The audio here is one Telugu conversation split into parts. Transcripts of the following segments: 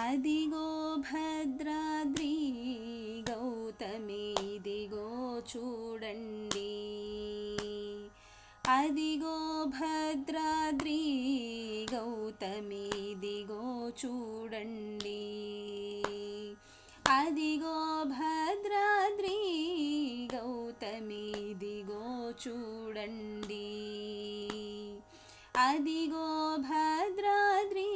అదిగో భద్రాద్రి గౌతమి ఇదిగో చూడండి, అదిగో భద్రాద్రి గౌతమి ఇదిగో చూడండి, అదిగో భద్రాద్రి గౌతమి ఇదిగో చూడండి, అదిగో భద్రాద్రి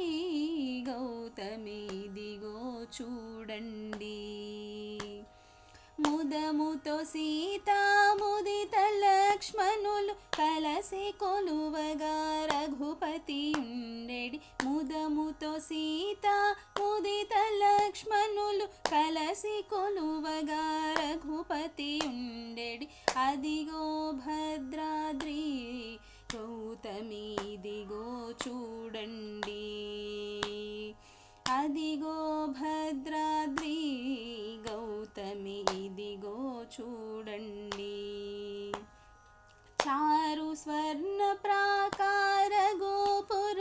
గౌతమి ఇదిగో చూడండి. ముదముతో సీతా ముదిత లక్ష్మణులు కలసి కొలువగా రఘుపతి ఉండెడి, ముదముతో సీతా ముదిత లక్ష్మణులు కలసి కొలువగా రఘుపతి ఉండెడి, అదిగో భద్రాద్రి గౌతమి ఇదిగో చూడండి, అదిగో భద్రాద్రి గౌతమి ఇదిగో చూడండి. చారు స్వర్ణ ప్రాకార గోపుర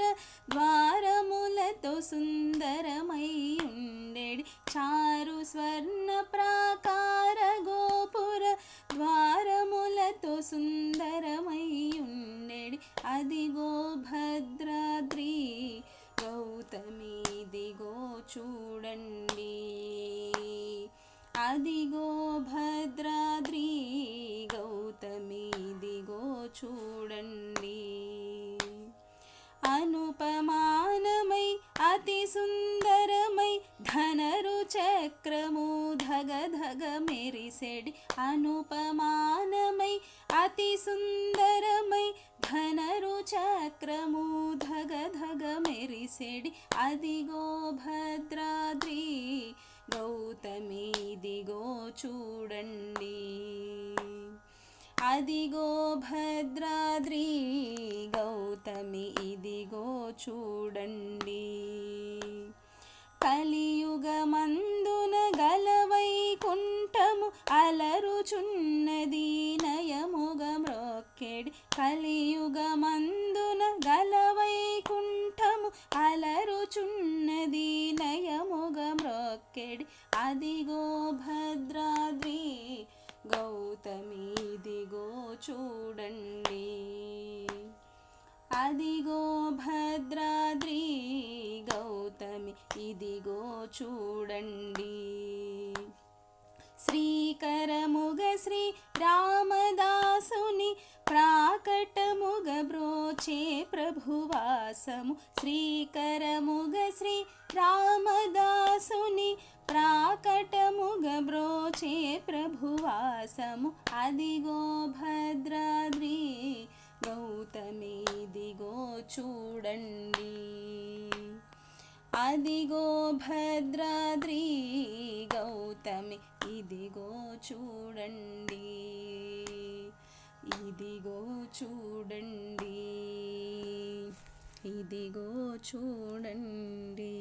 ద్వారములతో సుందరమై ఉండెడి, చారు స్వర్ణ ప్రాకార గోపుర ద్వారములతో సుందరమై ఉండెడి, అదిగో భద్రాద్రి గౌతమి ఇదిగో చూడండి, అదిగో భద్రాద్రి గౌతమి ఇదిగో చూడండి. అనుపమానమై అతి సుందరమై ధనరు చక్రము ధగ ధగ మెరిసెడి, అనుపమానమై అతి సుందరమై ధనరు చక్రము ధగ ధగ మెరిసెడి, అదిగో భద్రాద్రి గౌతమి ఇదిగో చూడండి, అదిగో భద్రాద్రి గౌతమి ఇదిగో చూడండి. కలియుగమందున గలవైకుంఠము అలరుచున్నది నయముగ మ్రొక్కెడి, కలియుగమందున గలవైకుంఠము అలరుచున్నది నయముగ మ్రొక్కెడి, అదిగో భద్రాద్రి గౌతమి ఇదిగో చూడండి, అదిగో భద్రాద్రి గౌతమి ఇదిగో చూడండి. శ్రీకరముగ శ్రీ రామదాసుని ప్రాకటముగ బ్రోచే ప్రభువాసము, శ్రీకరముగ శ్రీ రామదాసుని ప్రాకటముగ బ్రోచే ప్రభువాసము, అదిగో భద్రాద్రి గౌతమి ఇదిగో చూడండి, అదిగో భద్రాద్రి గౌతమి ఇదిగో చూడండి, ఇదిగో చూడండి, ఇదిగో చూడండి.